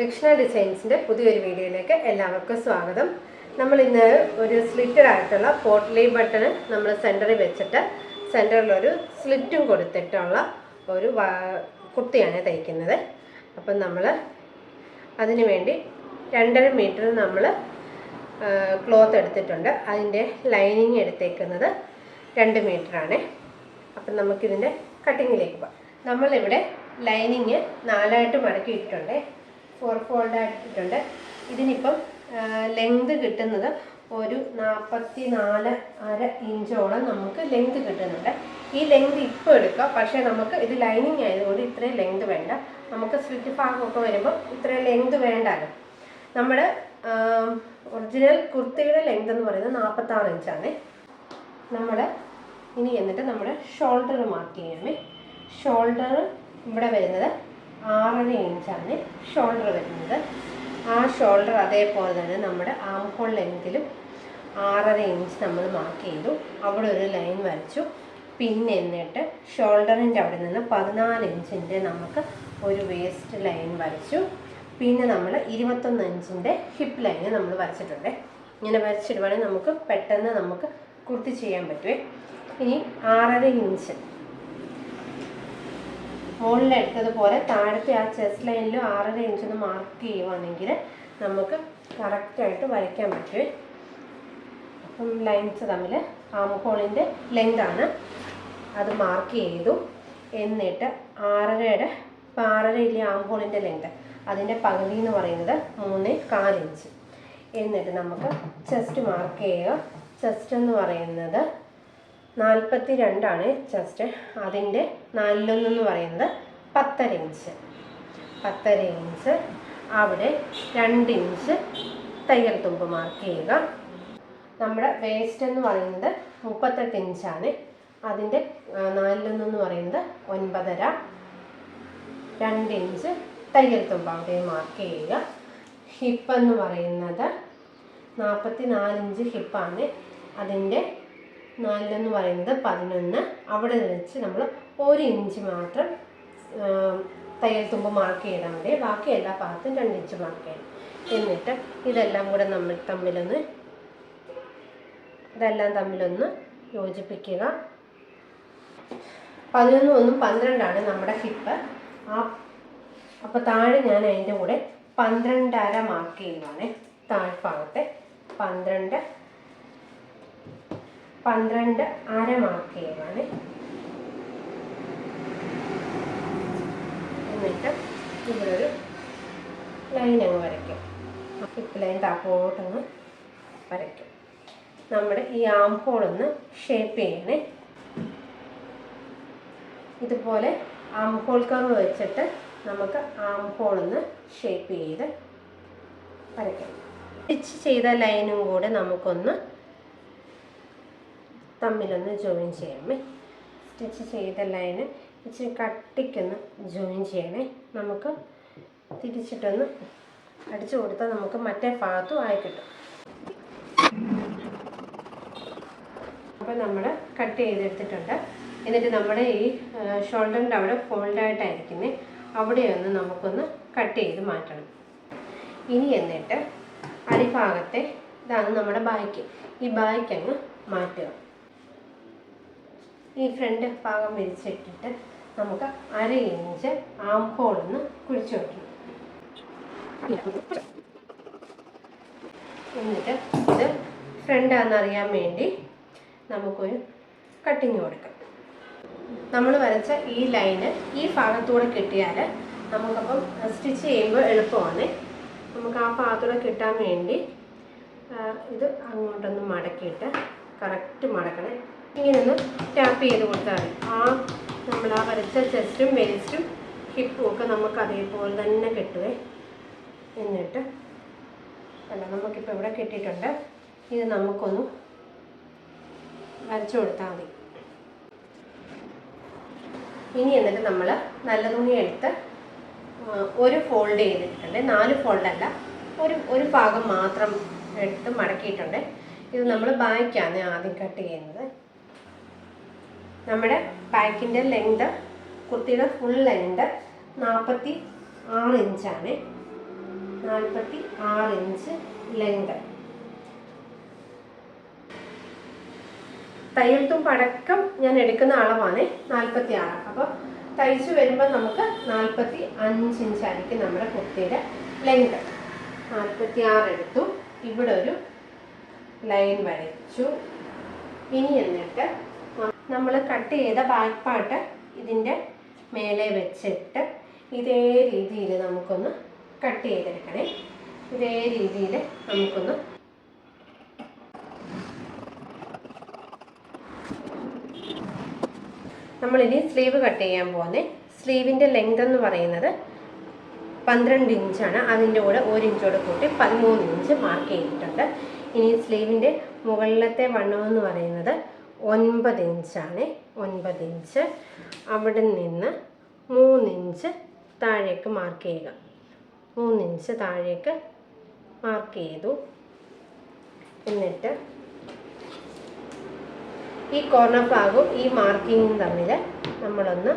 ദക്ഷിണ ഡിസൈൻസിൻ്റെ പുതിയൊരു വീഡിയോയിലേക്ക് എല്ലാവർക്കും സ്വാഗതം. നമ്മൾ ഇന്ന് ഒരു സ്ലിറ്റഡ് ആയിട്ടുള്ള പോട്ട്ലി ബട്ടൺ നമ്മൾ സെൻറ്ററിൽ വെച്ചിട്ട് സെൻറ്ററിലൊരു സ്ലിറ്റും കൊടുത്തിട്ടുള്ള ഒരു കുർത്തിയാണ് തയ്ക്കുന്നത്. അപ്പം നമ്മൾ അതിനു വേണ്ടി 2.5 മീറ്റർ നമ്മൾ ക്ലോത്ത് എടുത്തിട്ടുണ്ട്. അതിൻ്റെ ലൈനിങ് എടുത്തേക്കുന്നത് 2 മീറ്ററാണ്. അപ്പം നമുക്കിതിൻ്റെ കട്ടിങ്ങിലേക്ക് പോകാം. നമ്മളിവിടെ ലൈനിങ് 4ആയിട്ട് മടക്കിയിട്ടുണ്ട്, 4 ഫോൾഡായിട്ടിട്ടുണ്ട്. ഇതിനിപ്പം ലെങ്ത് കിട്ടുന്നത് ഒരു 44.5 ഇഞ്ചോളം നമുക്ക് ലെങ്ത് കിട്ടുന്നുണ്ട്. ഈ ലെങ്ത് ഇപ്പോൾ എടുക്കുക, പക്ഷേ നമുക്ക് ഇത് ലൈനിങ് ആയതുകൊണ്ട് ഇത്രയും ലെങ്ത് വേണ്ട. നമുക്ക് സ്ലിറ്റ് ഭാഗമൊക്കെ വരുമ്പോൾ ഇത്രയും ലെങ്ത് വേണ്ടല്ലോ. നമ്മുടെ ഒറിജിനൽ കുർത്തിയുടെ ലെങ്ത് എന്ന് പറയുന്നത് 46 ഇഞ്ചാണ്. നമ്മൾ ഇനി എന്നിട്ട് നമ്മുടെ ഷോൾഡർ മാർക്ക് ചെയ്യണേ. ഷോൾഡർ ഇവിടെ വരുന്നത് 6.5 ഇഞ്ചാണ് ഷോൾഡർ വരുന്നത്. ആ ഷോൾഡർ അതേപോലെ തന്നെ നമ്മുടെ ആം ഹോൾ ലെങ്തിലും 6.5 ഇഞ്ച് നമ്മൾ മാർക്ക് ചെയ്തു. അവിടെ ഒരു ലൈൻ വരച്ചു. പിന്നെ എന്നിട്ട് ഷോൾഡറിൻ്റെ അവിടെ നിന്ന് 14 ഇഞ്ചിൻ്റെ നമുക്ക് ഒരു വേസ്റ്റ് ലൈൻ വരച്ചു. പിന്നെ നമ്മൾ 21 ഇഞ്ചിൻ്റെ ഹിപ്പ് ലൈന് നമ്മൾ വരച്ചിട്ടുണ്ട്. ഇങ്ങനെ വരച്ചിടുവാണെങ്കിൽ നമുക്ക് പെട്ടെന്ന് നമുക്ക് കുർത്തി ചെയ്യാൻ പറ്റുമേ. ഇനി 6.5 ഇഞ്ച് മുകളിലെടുത്തതുപോലെ താഴത്തെ ആ ചെസ്റ്റ് ലൈനിലും 6.5 ഇഞ്ചൊന്ന് മാർക്ക് ചെയ്യുവാണെങ്കിൽ നമുക്ക് കറക്റ്റായിട്ട് വരയ്ക്കാൻ പറ്റുമേ. അപ്പം ലൈൻസ് തമ്മിൽ ആം ഹോളിൻ്റെ ലെങ്താണ്, അത് മാർക്ക് ചെയ്തു. എന്നിട്ട് 6.5 ഇല്ലേ ആം ഹോളിൻ്റെ ലെങ്ത്, അതിൻ്റെ പകുതി എന്ന് പറയുന്നത് 3.25 ഇഞ്ച്. എന്നിട്ട് നമുക്ക് ചെസ്റ്റ് മാർക്ക് ചെയ്യുക. ചെസ്റ്റ് എന്ന് പറയുന്നത് 42 ചെസ്റ്റ്. അതിൻ്റെ 4.1 എന്ന് പറയുന്നത് 10.5 ഇഞ്ച്. 10.5 ഇഞ്ച് അവിടെ 2 ഇഞ്ച് തയ്യൽ തുമ്പ് മാർക്ക് ചെയ്യുക. നമ്മുടെ വേസ്റ്റ് എന്ന് പറയുന്നത് 38 ഇഞ്ചാണ്. അതിൻ്റെ 4.1 എന്ന് പറയുന്നത് 9.5. 2 ഇഞ്ച് തയ്യൽ തുമ്പ് അവിടെ മാർക്ക് ചെയ്യുക. ഹിപ്പ് എന്ന് പറയുന്നത് 44 ഇഞ്ച് ഹിപ്പാണ്. അതിൻ്റെ 4 എന്ന് പറയുന്നത് 11. അവിടെ വെച്ച് നമ്മൾ 1 ഇഞ്ച് മാത്രം തയ്യൽ തുമ്പ് മാർക്ക് ചെയ്താൽ മതി. ബാക്കി എല്ലാ ഭാഗത്തും 2 ഇഞ്ച് മാർക്ക് ചെയ്യണം. എന്നിട്ട് ഇതെല്ലാം കൂടെ നമ്മൾ തമ്മിലൊന്ന് യോജിപ്പിക്കുക. 11 1 12 നമ്മുടെ ഹിപ്പ്. അപ്പോൾ താഴെ ഞാൻ അതിൻ്റെ കൂടെ 12.5 മാർക്ക് ചെയ്യുവാണ്. താഴ്ഭാഗത്തെ 12.5 മാർക്ക് ചെയ്യുവാണ്. എന്നിട്ട് ഇവിടെ ഒരു ലൈൻ അങ്ങ് വരയ്ക്കും. ഹിപ്പ് ലൈൻ താപ്പോട്ടങ്ങ് വരയ്ക്കും. നമ്മുടെ ഈ ആം ഹോളൊന്ന് ഷേപ്പ് ചെയ്യണേ. ഇതുപോലെ ആം ഹോൾ കർവ് വെച്ചിട്ട് നമുക്ക് ആം ഹോളൊന്ന് ഷേപ്പ് ചെയ്ത് വരയ്ക്കാം. സ്റ്റിച്ച് ചെയ്ത ലൈനും കൂടെ നമുക്കൊന്ന് തമ്മിലൊന്ന് ജോയിൻ ചെയ്യണേ. സ്റ്റിച്ച് ചെയ്ത ലൈന് ഇച്ചിരി കട്ടിക്കൊന്ന് ജോയിൻ ചെയ്യണേ. നമുക്ക് തിരിച്ചിട്ടൊന്ന് അടിച്ചു കൊടുത്താൽ നമുക്ക് മറ്റേ ഭാഗത്തും ആയി കിട്ടും. അപ്പോൾ നമ്മൾ കട്ട് ചെയ്തെടുത്തിട്ടുണ്ട്. എന്നിട്ട് നമ്മുടെ ഈ ഷോൾഡറിൻ്റെ അവിടെ ഫോൾഡായിട്ടായിരിക്കുന്നത്, അവിടെയൊന്ന് നമുക്കൊന്ന് കട്ട് ചെയ്ത് മാറ്റണം. ഇനി എന്നിട്ട് അടിഭാഗത്തെ ഇതാണ് നമ്മുടെ ബായ്ക്ക്. ഈ ബായ്ക്ക് അങ്ങ് മാറ്റുക. ഈ ഫ്രണ്ട് ഭാഗം വിരിച്ചിട്ടിട്ട് നമുക്ക് 1/2 ഇഞ്ച് ആം ഹോളൊന്ന് കുഴിച്ചു വെക്കണം. എന്നിട്ട് ഇത് ഫ്രണ്ടാണെന്നറിയാൻ വേണ്ടി നമുക്കൊരു കട്ടിങ് കൊടുക്കാം. നമ്മൾ വരച്ച ഈ ലൈന് ഈ ഭാഗത്തൂടെ കിട്ടിയാൽ നമുക്കപ്പം സ്റ്റിച്ച് ചെയ്യുമ്പോൾ എളുപ്പമാണ്. നമുക്ക് ആ ഭാഗത്തൂടെ കിട്ടാൻ വേണ്ടി ഇത് അങ്ങോട്ടൊന്ന് മടക്കിയിട്ട് കറക്റ്റ് മടക്കണേ. ഇങ്ങനെയൊന്ന് ടാപ്പ് ചെയ്ത് കൊടുത്താൽ മതി. നമ്മൾ ആ വരച്ച ചെസ്റ്റും വേസ്റ്റും ഹിപ്പും ഒക്കെ നമുക്ക് അതേപോലെ തന്നെ കിട്ടുവേ. എന്നിട്ട് നമുക്കിപ്പോൾ ഇവിടെ കിട്ടിയിട്ടുണ്ട്. ഇത് നമുക്കൊന്ന് വരച്ചു കൊടുത്താൽ മതി. ഇനി എന്നിട്ട് നമ്മൾ നല്ല തുണി എടുത്ത് ഒരു ഫോൾഡ് ചെയ്തിട്ടുണ്ട്. 4 ഫോൾഡല്ല, ഒരു ഭാഗം മാത്രം എടുത്ത് മടക്കിയിട്ടുണ്ട്. ഇത് നമ്മൾ ബായ്ക്കാണ് ആദ്യം കട്ട് ചെയ്യുന്നത്. നമ്മുടെ ബാക്കിൻ്റെ ലെങ്ത്, കുർത്തിയുടെ ഫുൾ ലെങ്ത് 46 ഇഞ്ചാണ്. 46 ഇഞ്ച് ലെങ്ത്. തയ്യൽ തുമ്പടക്കം ഞാൻ എടുക്കുന്ന അളവാണ് 46. അപ്പോൾ തയ്ച്ചു വരുമ്പോൾ നമുക്ക് 45 ഇഞ്ചായിരിക്കും നമ്മുടെ കുർത്തിയുടെ ലെങ്ത്. 46 എടുത്തു. ഇവിടെ ഒരു ലൈൻ വരച്ചു. ഇനി എന്നിട്ട് നമ്മൾ കട്ട് ചെയ്ത ബാക്ക് പാർട്ട് ഇതിൻ്റെ മേലെ വെച്ചിട്ട് ഇതേ രീതിയിൽ നമുക്കൊന്ന് കട്ട് ചെയ്തെടുക്കണേ. ഇതേ രീതിയിൽ നമുക്കൊന്ന് നമ്മളിനി സ്ലീവ് കട്ട് ചെയ്യാൻ പോകുന്നത്. സ്ലീവിൻ്റെ ലെങ്ത് എന്ന് പറയുന്നത് 12 ഇഞ്ചാണ്. അതിൻ്റെ കൂടെ 1 ഇഞ്ചോട് കൂട്ടി 13 ഇഞ്ച് മാർക്ക് ചെയ്തിട്ടുണ്ട്. ഇനി സ്ലീവിൻ്റെ മുകളിലത്തെ വണ്ണം എന്ന് പറയുന്നത് 9 ഇഞ്ചാണ്. 9 ഇഞ്ച്. അവിടെ നിന്ന് 3 ഇഞ്ച് താഴേക്ക് മാർക്ക് ചെയ്യുക. 3 ഇഞ്ച് താഴേക്ക് മാർക്ക് ചെയ്തു. എന്നിട്ട് ഈ കോർണർ ഭാഗവും ഈ മാർക്കിങ്ങും തമ്മിൽ നമ്മളൊന്ന്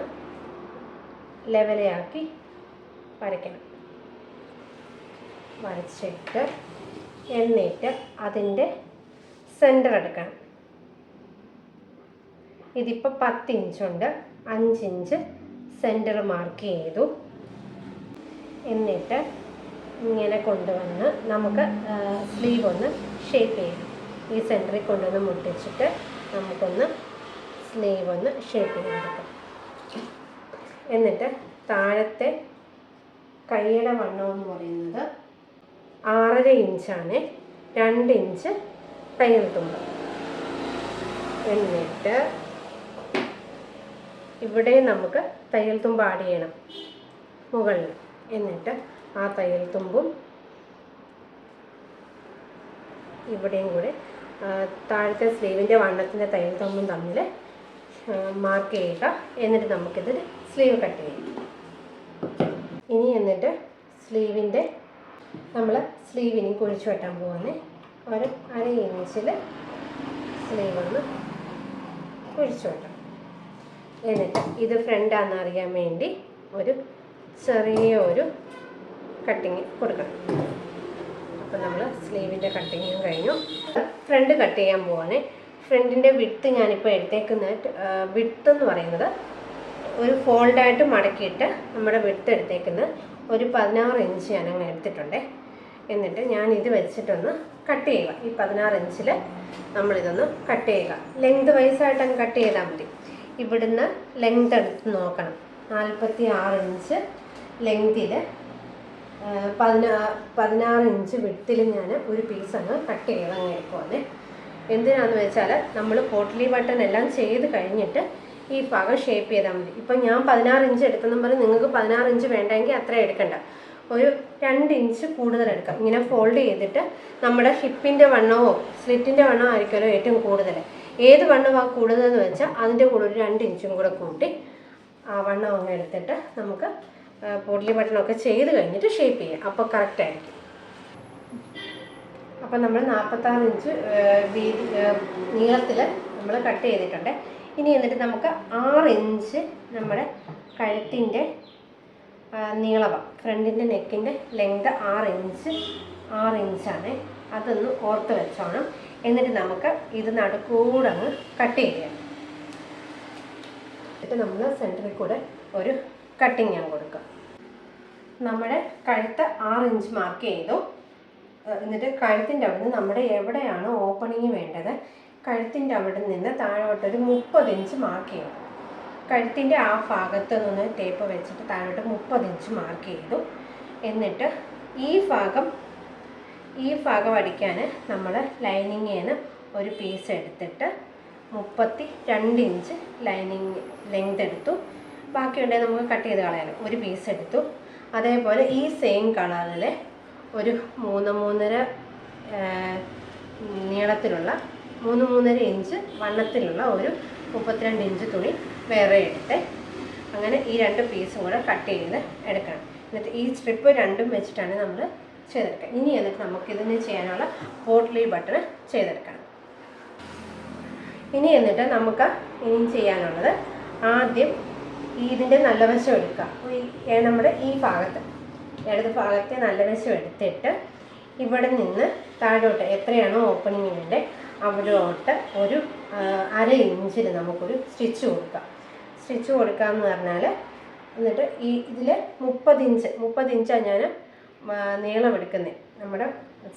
ലെവലാക്കി വരയ്ക്കണം. വരച്ചിട്ട് എന്നിട്ട് അതിൻ്റെ സെൻറ്റർ എടുക്കണം. ഇതിപ്പോൾ 10 ഇഞ്ചുണ്ട്. 5 ഇഞ്ച് സെൻറ്റർ മാർക്ക് ചെയ്തു. എന്നിട്ട് ഇങ്ങനെ കൊണ്ടുവന്ന് നമുക്ക് സ്ലീവ് ഒന്ന് ഷേപ്പ് ചെയ്യണം. ഈ സെൻറ്ററിൽ കൊണ്ടുവന്ന് മുട്ടിച്ചിട്ട് നമുക്കൊന്ന് സ്ലീവ് ഒന്ന് ഷേപ്പ് ചെയ്തെടുക്കാം. എന്നിട്ട് താഴത്തെ കൈയുടെ വണ്ണം എന്ന് പറയുന്നത് 6.5 ഇഞ്ചാണ്. 2 ഇഞ്ച് തയ്യൽ തുമ്പ്. എന്നിട്ട് ഇവിടെ നമുക്ക് തയ്യൽ തുമ്പ് ആഡ് ചെയ്യണം മുകളിൽ. എന്നിട്ട് ആ തയ്യൽ തുമ്പും ഇവിടെയും കൂടെ താഴത്തെ സ്ലീവിൻ്റെ വണ്ണത്തിൻ്റെ തയ്യൽ തുമ്പും തമ്മിൽ മാർക്ക് ചെയ്യുക. എന്നിട്ട് നമുക്കിതിൽ സ്ലീവ് കട്ട് ചെയ്യാം. ഇനി എന്നിട്ട് സ്ലീവിൻ്റെ നമ്മൾ സ്ലീവിന് കുഴിച്ചു വെട്ടാൻ പോകുന്നത്. ഒരു 1/2 ഇഞ്ചിൽ സ്ലീവ് ഒന്ന് കുഴിച്ചു വെട്ടാം. എന്നിട്ട് ഇത് ഫ്രണ്ടാണെന്ന് അറിയാൻ വേണ്ടി ഒരു ചെറിയൊരു കട്ടിങ് കൊടുക്കണം. അപ്പോൾ നമ്മൾ സ്ലീവിൻ്റെ കട്ടിങ്ങും കഴിഞ്ഞു. ഫ്രണ്ട് കട്ട് ചെയ്യാൻ പോവാണ്. ഫ്രണ്ടിൻ്റെ വിഡ്ത്ത് ഞാനിപ്പോൾ എടുത്തേക്കുന്ന വിഡ്ത്ത് എന്ന് പറയുന്നത് ഒരു ഫോൾഡായിട്ട് മടക്കിയിട്ട് നമ്മുടെ വിഡ്ത്ത് എടുത്തേക്കുന്നത് ഒരു 16 ഇഞ്ച് ഞാനങ്ങ് എടുത്തിട്ടുണ്ട്. എന്നിട്ട് ഞാൻ ഇത് വെച്ചിട്ടൊന്ന് കട്ട് ചെയ്യുക. ഈ 16 ഇഞ്ചിൽ നമ്മളിതൊന്ന് കട്ട് ചെയ്യുക. ലെങ്ത് വൈസായിട്ടങ്ങ് കട്ട് ചെയ്താൽ മതി. ഇവിടുന്ന് ലെങ്ത് എടുത്ത് നോക്കണം. 46 ഇഞ്ച് ലെങ്തിൽ 16 ഇഞ്ച് വിഡ്ത്തിൽ ഞാൻ ഒരു പീസ് അങ്ങ് കട്ട് ചെയ്ത് അങ്ങ് എടുക്കുവാണ്. എന്തിനാണെന്ന് വെച്ചാൽ നമ്മൾ പോട്ട്ലി ബട്ടൺ എല്ലാം ചെയ്ത് കഴിഞ്ഞിട്ട് ഈ ഭാഗം ഷേപ്പ് ചെയ്താൽ മതി. ഇപ്പം ഞാൻ 16 ഇഞ്ച് എടുത്തെന്നും പറഞ്ഞ് നിങ്ങൾക്ക് 16 ഇഞ്ച് വേണ്ടെങ്കിൽ അത്ര എടുക്കണ്ട. ഒരു 2 ഇഞ്ച് കൂടുതൽ എടുക്കാം. ഇങ്ങനെ ഫോൾഡ് ചെയ്തിട്ട് നമ്മുടെ ഹിപ്പിൻ്റെ വണ്ണമോ സ്ലിറ്റിൻ്റെ വണ്ണമോ ആയിരിക്കുമല്ലോ ഏറ്റവും കൂടുതൽ. ഏത് വണ്ണമാണ് കൂടുതലെന്ന് വെച്ചാൽ അതിൻ്റെ കൂടെ ഒരു 2 ഇഞ്ചും കൂടെ കൂട്ടി ആ വണ്ണം അങ്ങ് എടുത്തിട്ട് നമുക്ക് പോട്ട്ലി ബട്ടണൊക്കെ ചെയ്ത് കഴിഞ്ഞിട്ട് ഷേപ്പ് ചെയ്യാം. അപ്പോൾ കറക്റ്റായിരിക്കും. അപ്പം നമ്മൾ 46 ഇഞ്ച് വീതി നീളത്തിൽ നമ്മൾ കട്ട് ചെയ്തിട്ടുണ്ട്. ഇനി എന്നിട്ട് നമുക്ക് 6 ഇഞ്ച് നമ്മുടെ കഴുത്തിൻ്റെ നീളമാണ്. ഫ്രണ്ടിൻ്റെ നെക്കിൻ്റെ ലെങ്ത് 6 ഇഞ്ചാണ്. അതൊന്ന് ഓർത്ത് വെച്ചോണം. എന്നിട്ട് നമുക്ക് ഇത് നടുക്കൂടെ അങ്ങ് കട്ട് ചെയ്യാം. എന്നിട്ട് നമ്മൾ സെൻറ്ററിൽ കൂടെ ഒരു കട്ടിങ് ഞാൻ കൊടുക്കാം. നമ്മുടെ കഴുത്ത് 6 ഇഞ്ച് മാർക്ക് ചെയ്തു. എന്നിട്ട് കഴുത്തിൻ്റെ അവിടെ നിന്ന് നമ്മുടെ എവിടെയാണ് ഓപ്പണിങ് വേണ്ടത് കഴുത്തിൻ്റെ അവിടെ നിന്ന് താഴോട്ടൊരു 30 ഇഞ്ച് മാർക്ക് ചെയ്യണം. കഴുത്തിൻ്റെ ആ ഭാഗത്ത് നിന്ന് ടേപ്പ് വെച്ചിട്ട് താഴോട്ട് 30 ഇഞ്ച് മാർക്ക് ചെയ്തു. എന്നിട്ട് ഈ ഭാഗം അടിക്കാൻ നമ്മൾ ലൈനിങ്ങിന് ഒരു പീസ് എടുത്തിട്ട് 32 ഇഞ്ച് ലൈനിങ് ലെങ്ത് എടുത്തു. ബാക്കിയുണ്ടെങ്കിൽ നമുക്ക് കട്ട് ചെയ്ത് കളയാനും ഒരു പീസ് എടുത്തു. അതേപോലെ ഈ സെയിം കളറിൽ ഒരു 3.5 നീളത്തിലുള്ള 3.5 ഇഞ്ച് വണ്ണത്തിലുള്ള ഒരു 32 ഇഞ്ച് തുണി വേറെ എടുത്ത് അങ്ങനെ ഈ 2 പീസും കൂടെ കട്ട് ചെയ്ത് എടുക്കണം. എന്നിട്ട് ഈ സ്ട്രിപ്പ് രണ്ടും വെച്ചിട്ടാണ് നമ്മൾ ചെയ്തെടുക്കുക. ഇനി എന്നിട്ട് നമുക്കിതിന് ചെയ്യാനുള്ള പോട്ട്ലി ബട്ടൺ ചെയ്തെടുക്കണം. ഇനി എന്നിട്ട് നമുക്ക് ഇനി ചെയ്യാനുള്ളത് ആദ്യം ഇതിൻ്റെ നല്ല വശം എടുക്കുക. നമ്മുടെ ഈ ഭാഗത്ത് ഇടത് ഭാഗത്തെ നല്ല വശം എടുത്തിട്ട് ഇവിടെ നിന്ന് താഴോട്ട് എത്രയാണോ ഓപ്പണിങ് വേണ്ടത് അവിടോട്ട് ഒരു 1/2 ഇഞ്ചിൽ നമുക്കൊരു സ്റ്റിച്ച് കൊടുക്കാം. സ്റ്റിച്ച് കൊടുക്കാമെന്ന് പറഞ്ഞാൽ എന്നിട്ട് ഇതിൽ 30 ഇഞ്ചാണ് ഞാൻ നീളം എടുക്കുന്നത്. നമ്മുടെ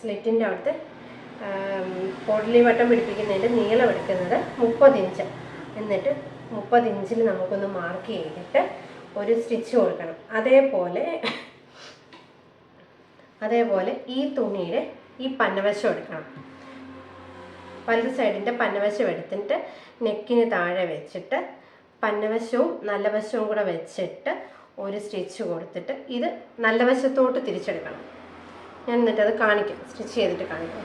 സ്ലിറ്റിൻ്റെ അവിടുത്തെ പോട്ട്ലി ബട്ടൺ പിടിപ്പിക്കുന്നതിൻ്റെ നീളം എടുക്കുന്നത് 30 ഇഞ്ച്. എന്നിട്ട് 30 ഇഞ്ചിൽ നമുക്കൊന്ന് മാർക്ക് ചെയ്തിട്ട് ഒരു സ്റ്റിച്ച് കൊടുക്കണം. അതേപോലെ ഈ തുണിയുടെ ഈ പന്നവശം എടുക്കണം. വലത് സൈഡിൻ്റെ പന്നവശം എടുത്തിട്ട് നെക്കിന് താഴെ വെച്ചിട്ട് പന്നവശവും നല്ല വശവും കൂടെ വെച്ചിട്ട് ഒരു സ്റ്റിച്ച് കൊടുത്തിട്ട് ഇത് നല്ല വശത്തോട്ട് തിരിച്ചെടുക്കണം. ഞാൻ എന്നിട്ടത് കാണിക്കാം, സ്റ്റിച്ച് ചെയ്തിട്ട് കാണിക്കാം.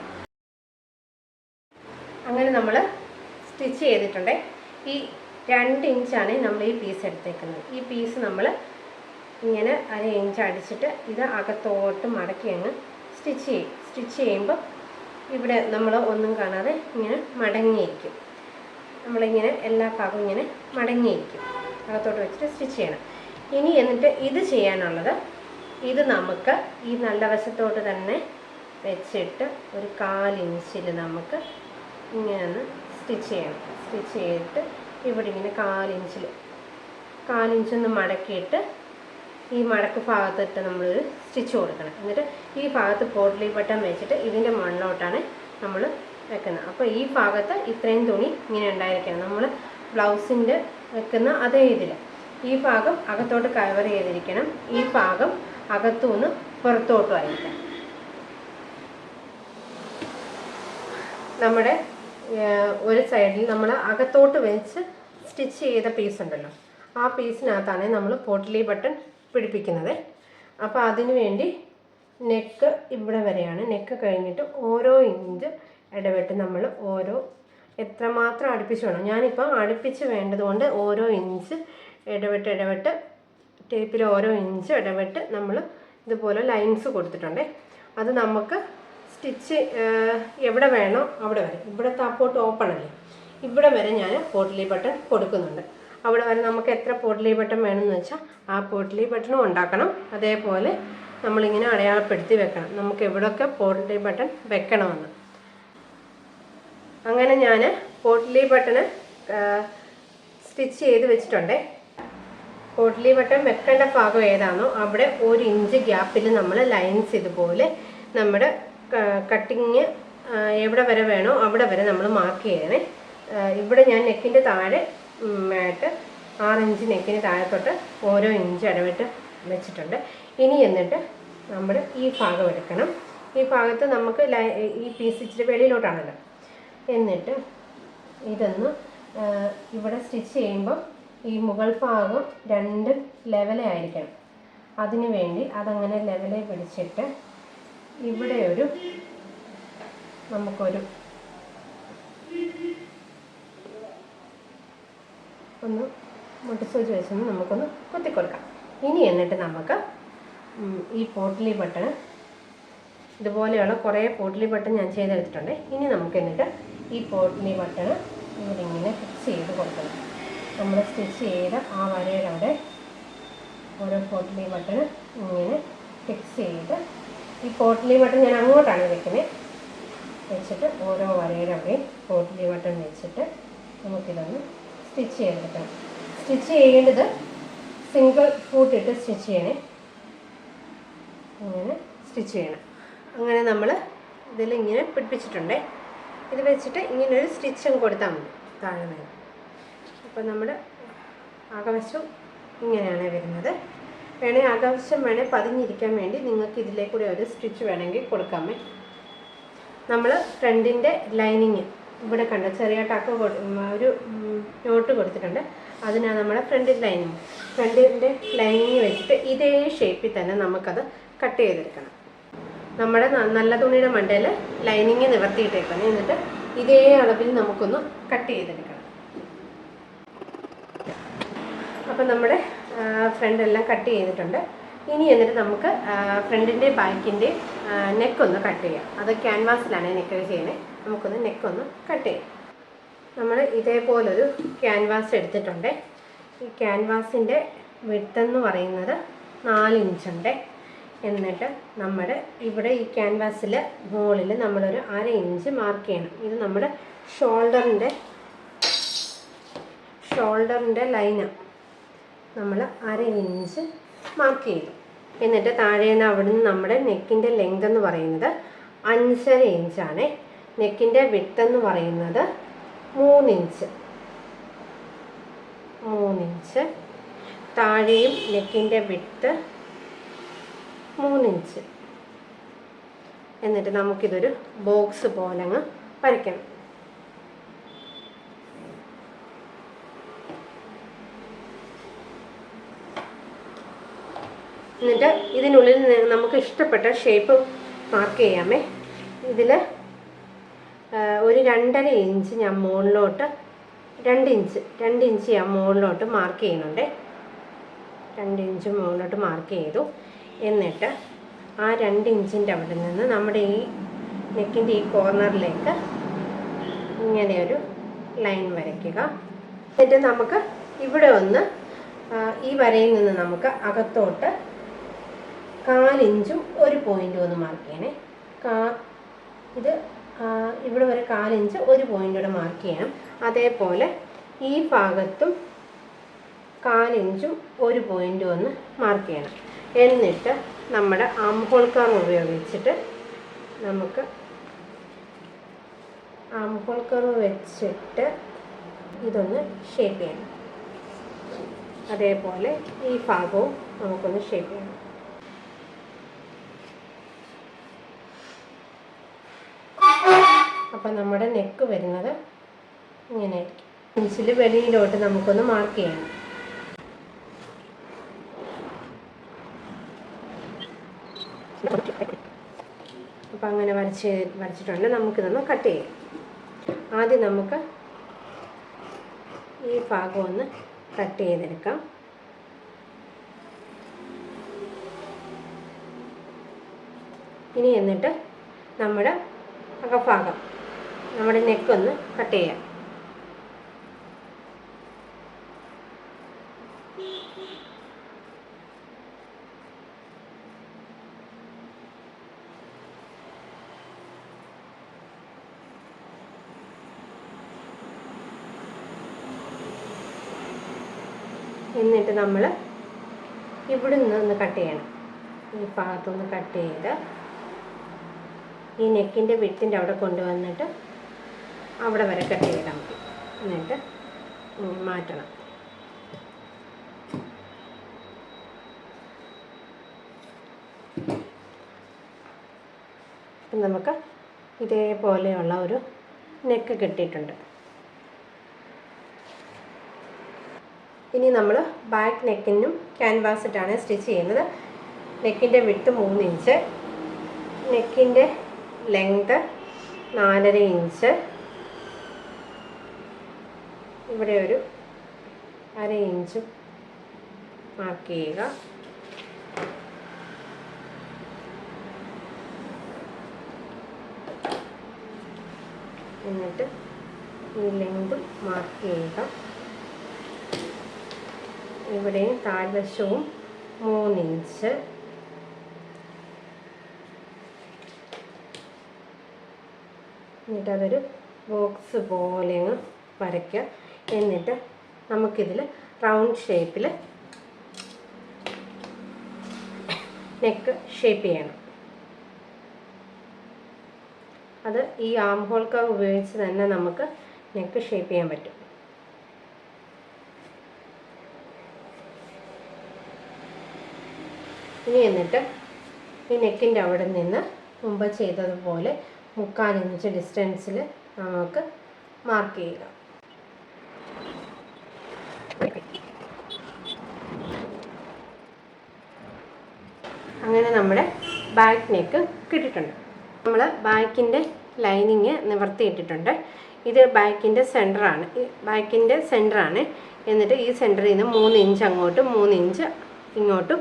അങ്ങനെ നമ്മൾ സ്റ്റിച്ച് ചെയ്തിട്ടുണ്ട്. ഈ 2 ഇഞ്ചാണ് നമ്മൾ ഈ പീസ് എടുത്തേക്കുന്നത്. ഈ പീസ് നമ്മൾ ഇങ്ങനെ 1/2 ഇഞ്ച് അടിച്ചിട്ട് ഇത് അകത്തോട്ട് മടക്കി അങ്ങ് സ്റ്റിച്ച് ചെയ്യും. സ്റ്റിച്ച് ചെയ്യുമ്പോൾ ഇവിടെ നമ്മൾ ഒന്നും കാണാതെ ഇങ്ങനെ മടങ്ങിയിരിക്കും. നമ്മളിങ്ങനെ എല്ലാ ഭാഗവും ഇങ്ങനെ മടങ്ങിയിരിക്കും. അകത്തോട്ട് വെച്ചിട്ട് സ്റ്റിച്ച് ചെയ്യണം. ഇനി എന്നിട്ട് ഇത് ചെയ്യാനുള്ളത്, ഇത് നമുക്ക് ഈ നല്ല വശത്തോട്ട് തന്നെ വെച്ചിട്ട് ഒരു 1/4 ഇഞ്ചിൽ നമുക്ക് ഇങ്ങനെ ഒന്ന് സ്റ്റിച്ച് ചെയ്യണം. സ്റ്റിച്ച് ചെയ്തിട്ട് ഇവിടെ ഇങ്ങനെ 1/4 ഇഞ്ചൊന്ന് മടക്കിയിട്ട് ഈ മടക്ക് ഭാഗത്തിട്ട് നമ്മളൊരു സ്റ്റിച്ച് കൊടുക്കണം. എന്നിട്ട് ഈ ഭാഗത്ത് പോട്ട്ലി ബട്ടൺ വെച്ചിട്ട് ഇതിൻ്റെ മുകളിലോട്ടാണ് നമ്മൾ വെക്കുന്നത്. അപ്പോൾ ഈ ഭാഗത്ത് ഇത്രയും തുണി ഇങ്ങനെ ഉണ്ടായിരിക്കണം. നമ്മൾ ബ്ലൗസിൻ്റെ വെക്കുന്ന അതേ ഇതിൽ ഈ ഭാഗം അകത്തോട്ട് കവർ ചെയ്തിരിക്കണം. ഈ ഭാഗം അകത്തുനിന്ന് പുറത്തോട്ടും ആയിരിക്കണം. നമ്മുടെ ഒരു സൈഡിൽ നമ്മൾ അകത്തോട്ട് വെച്ച് സ്റ്റിച്ച് ചെയ്ത പീസ് ഉണ്ടല്ലോ, ആ പീസിനകത്താണ് നമ്മൾ പോട്ട്ലി ബട്ടൺ പിടിപ്പിക്കുന്നത്. അപ്പോൾ അതിനു വേണ്ടി നെക്ക് ഇവിടെ വരെയാണ്. നെക്ക് കഴിഞ്ഞിട്ട് ഓരോ ഇഞ്ച് ഇടവിട്ട് നമ്മൾ എത്രമാത്രം അടുപ്പിച്ച് വേണം. ഞാനിപ്പോൾ അടുപ്പിച്ച് വേണ്ടതുകൊണ്ട് ഓരോ ഇഞ്ച് ഇടവിട്ട് ടേപ്പിൽ ഓരോ ഇഞ്ച് ഇടവിട്ട് നമ്മൾ ഇതുപോലെ ലൈൻസ് കൊടുത്തിട്ടുണ്ട്. അത് നമുക്ക് സ്റ്റിച്ച് എവിടെ വേണോ അവിടെ വരെ, ഇവിടെ താപ്പോട്ട് ഓപ്പൺ അല്ലേ, ഇവിടെ വരെ ഞാൻ പോട്ട്ലി ബട്ടൺ കൊടുക്കുന്നുണ്ട്. അവിടെ വരെ നമുക്ക് എത്ര പോട്ട്ലി ബട്ടൺ വേണമെന്ന് വെച്ചാൽ ആ പോട്ട്ലി ബട്ടണും ഉണ്ടാക്കണം. അതേപോലെ നമ്മളിങ്ങനെ അടയാളപ്പെടുത്തി വെക്കണം നമുക്ക് എവിടെയൊക്കെ പോട്ട്ലി ബട്ടൺ വെക്കണമെന്ന്. അങ്ങനെ ഞാൻ പോട്ട്ലി ബട്ടണ് സ്റ്റിച്ച് ചെയ്ത് വെച്ചിട്ടുണ്ട്. പോട്ട്ലി ബട്ടൺ വെക്കേണ്ട ഭാഗം ഏതാണോ അവിടെ 1 ഇഞ്ച് ഗ്യാപ്പിൽ നമ്മൾ ലൈൻസ് ഇതുപോലെ നമ്മുടെ കട്ടിങ് എവിടെ വരെ വേണോ അവിടെ വരെ നമ്മൾ മാർക്ക് ചെയ്യണേ. ഇവിടെ ഞാൻ നെക്കിൻ്റെ താഴെ ആയിട്ട് 6 ഇഞ്ച് നെക്കിന് താഴത്തോട്ട് ഓരോ ഇഞ്ച് ഇടവിട്ട് വെച്ചിട്ടുണ്ട്. ഇനി എന്നിട്ട് നമ്മൾ ഈ ഭാഗം എടുക്കണം. ഈ ഭാഗത്ത് നമുക്ക് ഈ പീസ് ഇച്ചിരി വെളിയിലോട്ടാണല്ലോ. എന്നിട്ട് ഇതൊന്ന് ഇവിടെ സ്റ്റിച്ച് ചെയ്യുമ്പോൾ ഈ മുകൾ ഭാഗം 2 ലെവലേ ആയിരിക്കണം. അതിനു വേണ്ടി അതങ്ങനെ ലെവലേ പിടിച്ചിട്ട് ഇവിടെ നമുക്കൊരു ഒന്ന് മുട്ടിസൂചി വെച്ചൊന്ന് നമുക്കൊന്ന് കുത്തിക്കൊടുക്കാം. ഇനി എന്നിട്ട് നമുക്ക് ഈ പോട്ട്ലി ബട്ടൺ ഇതുപോലെയുള്ള കുറേ പോട്ട്ലി ബട്ടൺ ഞാൻ ചെയ്തെടുത്തിട്ടുണ്ട്. ഇനി നമുക്ക് എന്നിട്ട് ഈ പോട്ട്ലി ബട്ടൺ ഇവിടെ ഇങ്ങനെ ഫിക്സ് ചെയ്ത് കൊടുക്കണം. നമ്മൾ സ്റ്റിച്ച് ചെയ്ത ആ വരയുടെ അവിടെ ഓരോ പോട്ട്ലി ബട്ടൺ ഇങ്ങനെ ഫിക്സ് ചെയ്ത് ഈ പോട്ട്ലി ബട്ടൺ ഞാൻ അങ്ങോട്ടാണ് വെക്കുന്നത്. വെച്ചിട്ട് ഓരോ വരയുടെ അവിടെ പോട്ട്ലി ബട്ടൺ വെച്ചിട്ട് നമുക്കിതൊന്ന് സ്റ്റിച്ച് ചെയ്തെടുക്കണം. സ്റ്റിച്ച് ചെയ്യേണ്ടത് സിംഗിൾ ഫൂട്ട് ഇട്ട് സ്റ്റിച്ച് ചെയ്യണേ. ഇങ്ങനെ സ്റ്റിച്ച് ചെയ്യണം. അങ്ങനെ നമ്മൾ ഇതിലിങ്ങനെ പിടിപ്പിച്ചിട്ടുണ്ട്. ഇത് വെച്ചിട്ട് ഇങ്ങനൊരു സ്റ്റിച്ചും കൊടുത്താൽ മതി താഴെ വരെ. അപ്പോൾ നമ്മുടെ ആകവശം ഇങ്ങനെയാണ് വരുന്നത്. ആകവശം പതിഞ്ഞിരിക്കാൻ വേണ്ടി നിങ്ങൾക്ക് ഇതിലേക്കൂടെ ഒരു സ്റ്റിച്ച് വേണമെങ്കിൽ കൊടുക്കാമേ. നമ്മൾ ഫ്രണ്ടിൻ്റെ ലൈനിങ് ഇവിടെ കണ്ട ചെറിയ ടക്ക് ഒരു നോട്ട് കൊടുത്തിട്ടുണ്ട്. അതിനാണ് നമ്മുടെ ഫ്രണ്ടിൻ്റെ ലൈനിങ് വെച്ചിട്ട് ഇതേ ഷേപ്പിൽ തന്നെ നമുക്കത് കട്ട് ചെയ്തെടുക്കണം. നമ്മുടെ നല്ല തുണിയുടെ മണ്ടയിൽ ലൈനിങ് നിവർത്തിയിട്ടേക്കണം. എന്നിട്ട് ഇതേ അളവിൽ നമുക്കൊന്ന് കട്ട് ചെയ്തെടുക്കണം. അപ്പം നമ്മുടെ ഫ്രണ്ടെല്ലാം കട്ട് ചെയ്തിട്ടുണ്ട്. ഇനി എന്നിട്ട് നമുക്ക് ഫ്രണ്ടിൻ്റെ ബാക്കിൻ്റെ നെക്കൊന്ന് കട്ട് ചെയ്യാം. അത് ക്യാൻവാസിലാണ് നെക്ക് ചെയ്യണേ. നമുക്കൊന്ന് നെക്കൊന്ന് കട്ട് ചെയ്യാം. നമ്മൾ ഇതേപോലൊരു ക്യാൻവാസ് എടുത്തിട്ടുണ്ട്. ഈ ക്യാൻവാസിൻ്റെ വിഡ്ത്ത് എന്ന് പറയുന്നത് 4 ഇഞ്ചുണ്ട്. എന്നിട്ട് നമ്മുടെ ഇവിടെ ഈ ക്യാൻവാസിൽ മുകളിൽ നമ്മളൊരു 1/2 ഇഞ്ച് മാർക്ക് ചെയ്യണം. ഇത് നമ്മുടെ ഷോൾഡറിൻ്റെ ലൈനാണ്. നമ്മൾ 1/2 ഇഞ്ച് മാർക്ക് ചെയ്തു. എന്നിട്ട് താഴേന്ന് അവിടുന്ന് നമ്മുടെ നെക്കിൻ്റെ ലെങ്ത് എന്ന് പറയുന്നത് 5.5 ഇഞ്ചാണ്. നെക്കിൻ്റെ വിഡ്ത്ത് എന്ന് പറയുന്നത് 3 ഇഞ്ച്. താഴെയും നെക്കിൻ്റെ വിഡ്ത്ത് 3 ഇഞ്ച്. എന്നിട്ട് നമുക്കിതൊരു ബോക്സ് പോലെ അങ്ങ് വരയ്ക്കണം. എന്നിട്ട് ഇതിനുള്ളിൽ നമുക്ക് ഇഷ്ടപ്പെട്ട ഷേപ്പ് മാർക്ക് ചെയ്യാമേ. ഇതിൽ ഒരു 2.5 ഇഞ്ച് ഞാൻ മുകളിലോട്ട് 2 ഇഞ്ച് ഞാൻ മുകളിലോട്ട് മാർക്ക് ചെയ്യുന്നുണ്ട്. 2 ഇഞ്ച് മുകളിലോട്ട് മാർക്ക് ചെയ്തു. എന്നിട്ട് ആ 2 ഇഞ്ചിൻ്റെ അവിടെ നിന്ന് നമ്മുടെ ഈ നെക്കിൻ്റെ ഈ കോർണറിലേക്ക് ഇങ്ങനെ ഒരു ലൈൻ വരയ്ക്കുക. എന്നിട്ട് നമുക്ക് ഇവിടെ ഒന്ന് ഈ വരയിൽ നിന്ന് നമുക്ക് അകത്തോട്ട് 1/4 ഇഞ്ചും 1 പോയിൻറ്റും ഒന്ന് മാർക്ക് ചെയ്യണേ. ഇത് ഇവിടെ വരെ 1/4 ഇഞ്ച് 1 പോയിൻ്റോടെ മാർക്ക് ചെയ്യണം. അതേപോലെ ഈ ഭാഗത്തും 1/4 ഇഞ്ചും 1 പോയിൻറ്റും ഒന്ന് മാർക്ക് ചെയ്യണം. എന്നിട്ട് നമ്മുടെ ആം ഹോൾ കർവ് ഉപയോഗിച്ചിട്ട് നമുക്ക് ആം ഹോൾ കർവ് വെച്ചിട്ട് ഇതൊന്ന് ഷേപ്പ് ചെയ്യണം. അതേപോലെ ഈ ഭാഗവും നമുക്കൊന്ന് ഷേപ്പ് ചെയ്യണം. അപ്പം നമ്മുടെ നെക്ക് വരുന്നത് ഇങ്ങനെ ആയിരിക്കും. ഇഞ്ചിൽ വെളിയിലോട്ട് നമുക്കൊന്ന് മാർക്ക് ചെയ്യണം. അപ്പം അങ്ങനെ വരച്ചിട്ടുണ്ട്. നമുക്കിതൊന്ന് കട്ട് ചെയ്യാം. ആദ്യം നമുക്ക് ഈ ഭാഗം ഒന്ന് കട്ട് ചെയ്തെടുക്കാം. ഇനി എന്നിട്ട് നമ്മുടെ അകഭാഗം നമ്മുടെ നെക്കൊന്ന് കട്ട് ചെയ്യാം. എന്നിട്ട് നമ്മൾ ഇവിടുന്ന് ഒന്ന് കട്ട് ചെയ്യണം. ഈ ഭാഗത്തൊന്ന് കട്ട് ചെയ്ത് ഈ നെക്കിൻ്റെ വിഡ്ത്തിൻ്റെ അവിടെ കൊണ്ടുവന്നിട്ട് അവിടെ വരെ കട്ട് ചെയ്താൽ മതി. എന്നിട്ട് മാറ്റണം. നമുക്ക് ഇതേപോലെയുള്ള ഒരു നെക്ക് കിട്ടിയിട്ടുണ്ട്. ഇനി നമ്മൾ ബാക്ക് നെക്കിനും ക്യാൻവാസ് ഇട്ടാണ് സ്റ്റിച്ച് ചെയ്യുന്നത്. നെക്കിൻ്റെ വിഡ്ത്ത് 3 ഇഞ്ച്, നെക്കിൻ്റെ ലെങ്ത് 4.5 ഇഞ്ച്, ഇവിടെ ഒരു 1/2 ഇഞ്ച് മാർക്ക് ചെയ്യുക. എന്നിട്ട് ഈ ലെങ്ത് മാർക്ക് ചെയ്യുക. ഇവിടെയും താഴ്വശവും 3 ഇഞ്ച്. എന്നിട്ട് അതൊരു ബോക്സ് പോലെ അങ്ങ് വരയ്ക്കുക. എന്നിട്ട് നമുക്കിതിൽ റൗണ്ട് ഷേപ്പിൽ നെക്ക് ഷേപ്പ് ചെയ്യണം. അത് ഈ ആം ഹോൾ കർവ് ഉപയോഗിച്ച് തന്നെ നമുക്ക് നെക്ക് ഷേപ്പ് ചെയ്യാൻ പറ്റും. ഇനി എന്നിട്ട് ഈ നെക്കിൻ്റെ അവിടെ നിന്ന് മുമ്പ് ചെയ്തതുപോലെ 3/4 ഇഞ്ച് ഡിസ്റ്റൻസിൽ നമുക്ക് മാർക്ക് ചെയ്യുക. അങ്ങനെ നമ്മുടെ ബാക്ക് നെക്ക് കിട്ടിയിട്ടുണ്ട്. നമ്മൾ ബാക്കിൻ്റെ ലൈനിങ് നിവർത്തിയിട്ടിട്ടുണ്ട്. ഇത് ബാക്കിൻ്റെ സെൻറ്ററാണ്. എന്നിട്ട് ഈ സെൻറ്ററിൽ നിന്ന് 3 ഇഞ്ച് അങ്ങോട്ടും 3 ഇഞ്ച് ഇങ്ങോട്ടും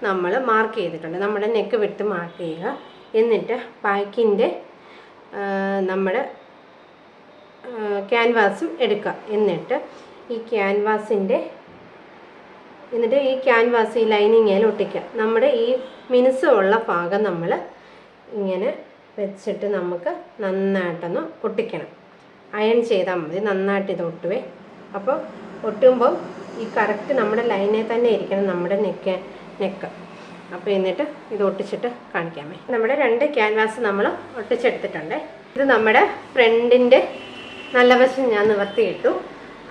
നമ്മൾ മാർക്ക് ചെയ്തിട്ടുണ്ട്. നമ്മുടെ നെക്ക് വിട്ട് മാർക്ക് ചെയ്യുക. എന്നിട്ട് ബാക്കിൻ്റെ നമ്മുടെ ക്യാൻവാസും എടുക്കുക. എന്നിട്ട് ഈ ക്യാൻവാസിൻ്റെ എന്നിട്ട് ഈ ക്യാൻവാസ് ഈ ലൈനിങ്ങിൽ ഒട്ടിക്കുക. നമ്മുടെ ഈ മിനുസമുള്ള ഭാഗം നമ്മൾ ഇങ്ങനെ വെച്ചിട്ട് നമുക്ക് നന്നായിട്ടൊന്ന് ഒട്ടിക്കണം. അയൺ ചെയ്താൽ മതി, നന്നായിട്ട് ഇത് ഒട്ടുവേ. അപ്പോൾ ഒട്ടുമ്പോൾ ഈ കറക്റ്റ് നമ്മുടെ ലൈനിൽ തന്നെ ഇരിക്കണം നമ്മുടെ നെക്ക്. അപ്പോൾ എന്നിട്ട് ഇത് ഒട്ടിച്ചിട്ട് കാണിക്കാമേ. നമ്മുടെ 2 ക്യാൻവാസ് നമ്മൾ ഒട്ടിച്ചെടുത്തിട്ടുണ്ട്. ഇത് നമ്മുടെ ഫ്രണ്ടിൻ്റെ നല്ല വശം ഞാൻ നിവർത്തിയിട്ടു.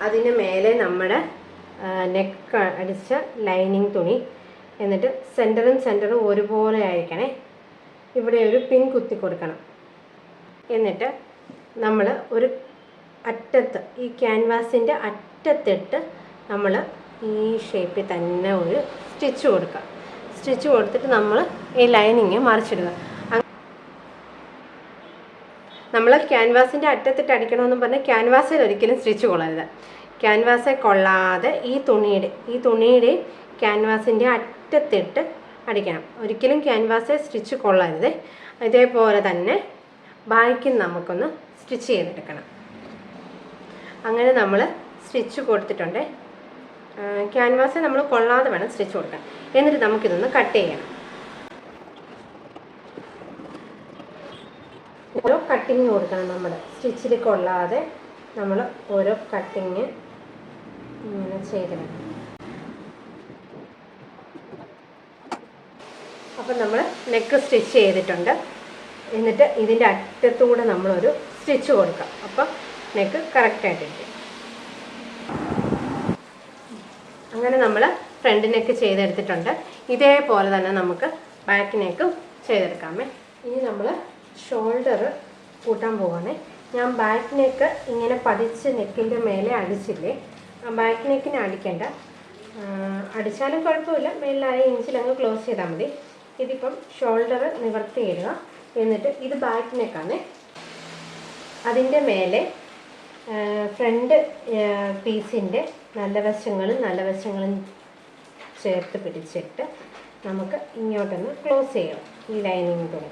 അതിന് മേലെ നമ്മുടെ നെക്ക് അടിച്ച ലൈനിങ് തുണി, എന്നിട്ട് സെൻറ്ററും ഒരുപോലെ ആയിരിക്കണേ. ഇവിടെ ഒരു പിൻ കുത്തി കൊടുക്കണം. എന്നിട്ട് നമ്മൾ ഒരു അറ്റത്ത് ഈ ക്യാൻവാസിൻ്റെ അറ്റത്തിട്ട് നമ്മൾ ഈ ഷേപ്പിൽ തന്നെ ഒരു സ്റ്റിച്ച് കൊടുക്കുക. സ്റ്റിച്ച് കൊടുത്തിട്ട് നമ്മൾ ഈ ലൈനിങ് മറിച്ചിടുക. നമ്മൾ ക്യാൻവാസിൻ്റെ അറ്റത്തിട്ട് അടിക്കണമെന്ന് പറഞ്ഞാൽ ക്യാൻവാസിൽ ഒരിക്കലും സ്റ്റിച്ച് കൊള്ളരുത്. ക്യാൻവാസിൽ കൊള്ളാതെ ഈ തുണിയുടെ ക്യാൻവാസിൻ്റെ അറ്റത്തിട്ട് അടിക്കണം. ഒരിക്കലും ക്യാൻവാസിൽ സ്റ്റിച്ച് കൊള്ളരുത്. ഇതേപോലെ തന്നെ ബാക്കിൽ നമുക്കൊന്ന് സ്റ്റിച്ച് ചെയ്തെടുക്കണം. അങ്ങനെ നമ്മൾ സ്റ്റിച്ച് കൊടുത്തിട്ടുണ്ട്. ക്യാൻവാസിൽ നമ്മൾ കൊള്ളാതെ വേണം സ്റ്റിച്ച് കൊടുക്കാൻ. എന്നിട്ട് നമുക്കിതൊന്ന് കട്ട് ചെയ്യണം. ഓരോ കട്ടിങ് കൊടുക്കണം. നമ്മൾ സ്റ്റിച്ചിൽ കൊള്ളാതെ നമ്മൾ ഓരോ കട്ടിങ് ഇങ്ങനെ ചെയ്തിടണം. അപ്പം നമ്മൾ നെക്ക് സ്റ്റിച്ച് ചെയ്തിട്ടുണ്ട്. എന്നിട്ട് ഇതിൻ്റെ അറ്റത്തൂടെ നമ്മളൊരു സ്റ്റിച്ച് കൊടുക്കാം. അപ്പം നെക്ക് കറക്റ്റായിട്ടിരിക്കും. അങ്ങനെ നമ്മൾ ഫ്രണ്ട് നെക്ക് ചെയ്തെടുത്തിട്ടുണ്ട്. ഇതേപോലെ തന്നെ നമുക്ക് ബാക്ക് നെക്കും ചെയ്തെടുക്കാമേ. ഇനി നമ്മൾ ഷോൾഡർ കൂട്ടാൻ പോവാണേ. ഞാൻ ബാക്ക് നെക്ക് ഇങ്ങനെ പതിച്ച് നെക്കിൻ്റെ മേലെ അടിച്ചില്ലേ, ആ ബാക്ക് നെക്കിന് അടിക്കേണ്ട. അടിച്ചാലും കുഴപ്പമില്ല, മേലിൽ 1/2 ഇഞ്ചിൽ അങ്ങ് ക്ലോസ് ചെയ്താൽ മതി. ഇതിപ്പം ഷോൾഡർ നിവർത്തിയിടുക. എന്നിട്ട് ഇത് ബാക്ക് നെക്കാണ്. അതിൻ്റെ മേലെ ഫ്രണ്ട് പീസിൻ്റെ നല്ല വശങ്ങളും ചേർത്ത് പിടിച്ചിട്ട് നമുക്ക് ഇങ്ങോട്ടൊന്ന് ക്ലോസ് ചെയ്യണം ഈ ലൈനിങ് തുണി.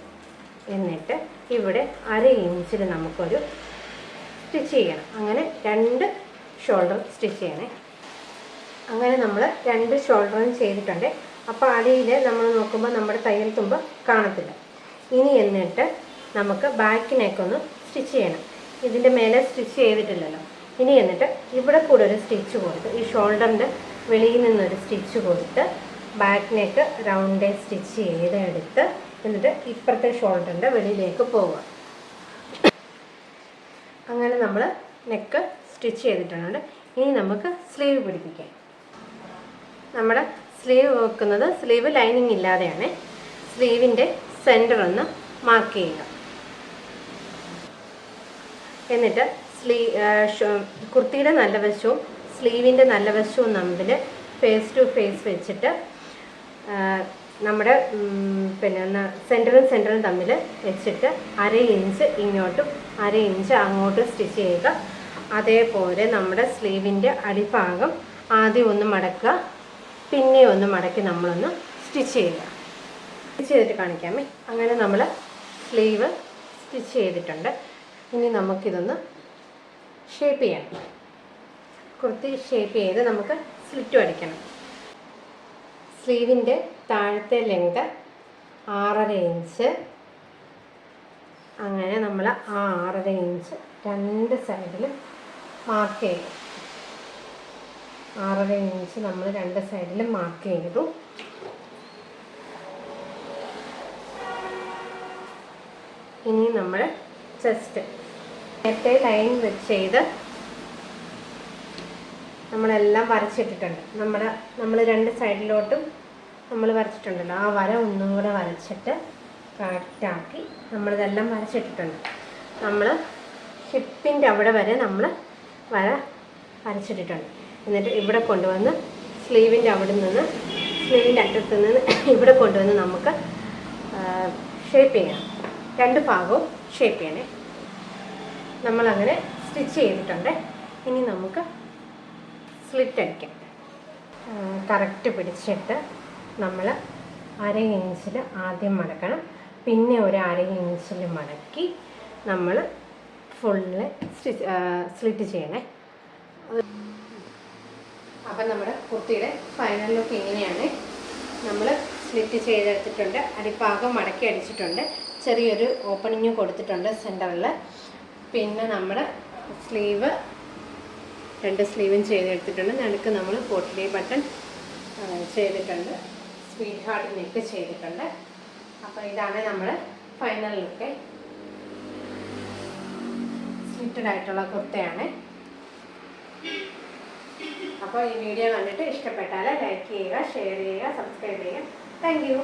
എന്നിട്ട് ഇവിടെ 1/2 ഇഞ്ചിൽ നമുക്കൊരു സ്റ്റിച്ച് ചെയ്യണം. അങ്ങനെ 2 ഷോൾഡർ സ്റ്റിച്ച് ചെയ്യണേ. അങ്ങനെ നമ്മൾ 2 ഷോൾഡറും ചെയ്തിട്ടുണ്ട്. അപ്പോൾ അടിയിൽ നമ്മൾ നോക്കുമ്പോൾ നമ്മുടെ തയ്യൽ തുമ്പ് കാണത്തില്ല. ഇനി എന്നിട്ട് നമുക്ക് ബാക്കിനേക്കൊന്ന് സ്റ്റിച്ച് ചെയ്യണം. ഇതിൻ്റെ മേലെ സ്റ്റിച്ച് ചെയ്തിട്ടില്ലല്ലോ. ഇനി എന്നിട്ട് ഇവിടെ കൂടെ ഒരു സ്റ്റിച്ച് കൊടുത്ത് ഈ ഷോൾഡറിൻ്റെ വെളിയിൽ നിന്നൊരു സ്റ്റിച്ച് കൊടുത്ത് ബാക്കിനേക്ക് റൗണ്ടേ സ്റ്റിച്ച് ചെയ്തെടുത്ത് എന്നിട്ട് ഇപ്പുറത്തെ ഷോൾഡറിൻ്റെ വെളിയിലേക്ക് പോവുക. അങ്ങനെ നമ്മൾ നെക്ക് സ്റ്റിച്ച് ചെയ്തിട്ടുണ്ട്. ഇനി നമുക്ക് സ്ലീവ് പിടിപ്പിക്കാം. നമ്മുടെ സ്ലീവ് വെക്കുന്നത് സ്ലീവ് ലൈനിങ് ഇല്ലാതെയാണ്. സ്ലീവിൻ്റെ സെൻറ്റർ ഒന്ന് മാർക്ക് ചെയ്യുക. എന്നിട്ട് കുർത്തിയുടെ നല്ല വശവും സ്ലീവിൻ്റെ നല്ല വശവും തമ്മിൽ ഫേസ് ടു ഫേസ് വെച്ചിട്ട് നമ്മുടെ സെൻറ്ററും തമ്മിൽ വെച്ചിട്ട് 1/2 ഇഞ്ച് ഇങ്ങോട്ടും 1/2 ഇഞ്ച് അങ്ങോട്ടും സ്റ്റിച്ച് ചെയ്യുക. അതേപോലെ നമ്മുടെ സ്ലീവിൻ്റെ അടിഭാഗം ആദ്യം ഒന്ന് മടക്കുക, പിന്നെ ഒന്ന് മടക്കി നമ്മളൊന്ന് സ്റ്റിച്ച് ചെയ്യുക. സ്റ്റിച്ച് ചെയ്തിട്ട് കാണിക്കാമേ. അങ്ങനെ നമ്മൾ സ്ലീവ് സ്റ്റിച്ച് ചെയ്തിട്ടുണ്ട്. ഇനി നമുക്കിതൊന്ന് ഷേപ്പ് ചെയ്യണം. കുർത്തി ഷേപ്പ് ചെയ്ത് നമുക്ക് സ്ലിറ്റും അടിക്കണം. സ്ലീവിൻ്റെ താഴത്തെ ലെങ്ത് 6.5 ഇഞ്ച്. അങ്ങനെ നമ്മൾ ആ 6.5 ഇഞ്ച് 2 സൈഡിലും മാർക്ക് ചെയ്യും. 6.5 ഇഞ്ച് നമ്മൾ 2 സൈഡിലും മാർക്ക് ചെയ്തു. ഇനി നമ്മൾ ചെസ്റ്റ് നേരത്തെ ലൈൻ ചെയ്ത് നമ്മളെല്ലാം വരച്ചിട്ടിട്ടുണ്ട്. നമ്മൾ 2 സൈഡിലോട്ടും നമ്മൾ വരച്ചിട്ടുണ്ടല്ലോ, ആ വര ഒന്നും കൂടെ വരച്ചിട്ട് കറക്റ്റാക്കി നമ്മളിതെല്ലാം വരച്ചിട്ടിട്ടുണ്ട്. നമ്മൾ ഹിപ്പിൻ്റെ അവിടെ വരെ നമ്മൾ വരച്ചിട്ടിട്ടുണ്ട്. എന്നിട്ട് ഇവിടെ കൊണ്ടുവന്ന് സ്ലീവിൻ്റെ സ്ലീവിൻ്റെ അറ്റത്ത് നിന്ന് ഇവിടെ കൊണ്ടുവന്ന് നമുക്ക് ഷേപ്പ് ചെയ്യണം. 2 ഭാഗവും ഷേപ്പ് ചെയ്യണേ. നമ്മളങ്ങനെ സ്റ്റിച്ച് ചെയ്തിട്ടുണ്ട്. ഇനി നമുക്ക് സ്ലിറ്റ് അടിക്കാം. കറക്റ്റ് പിടിച്ചിട്ട് നമ്മൾ 1/2 ഇഞ്ചിൽ ആദ്യം മടക്കണം, പിന്നെ ഒരു 1/2 ഇഞ്ചിൽ മടക്കി നമ്മൾ ഫുള്ള് സ്ലിറ്റ് ചെയ്യണേ. അപ്പം നമ്മുടെ കുർത്തിയുടെ ഫൈനൽ ലുക്ക് ഇങ്ങനെയാണ്. നമ്മൾ സ്ലിറ്റ് ചെയ്തെടുത്തിട്ടുണ്ട്, അടിഭാഗം മടക്കി അടിച്ചിട്ടുണ്ട്, ചെറിയൊരു ഓപ്പണിങ്ങും കൊടുത്തിട്ടുണ്ട് സെൻറ്ററിൽ. പിന്നെ നമ്മുടെ സ്ലീവ് 2 സ്ലീവും ചെയ്തെടുത്തിട്ടുണ്ട്. നടുക്ക് നമ്മൾ പോട്ട്ലി ബട്ടൺ ചെയ്തിട്ടുണ്ട്, സ്വീറ്റ് ഹാർട്ട് നെക്ക് ചെയ്തിട്ടുണ്ട്. അപ്പോൾ ഇതാണ് നമ്മുടെ ഫൈനൽ ലുക്ക്. സ്ലിറ്റഡ് ആയിട്ടുള്ള കുർത്തയാണ്. അപ്പോൾ ഈ വീഡിയോ കണ്ടിട്ട് ഇഷ്ടപ്പെട്ടാൽ ലൈക്ക് ചെയ്യുക, ഷെയർ ചെയ്യുക, സബ്സ്ക്രൈബ് ചെയ്യുക. Thank you.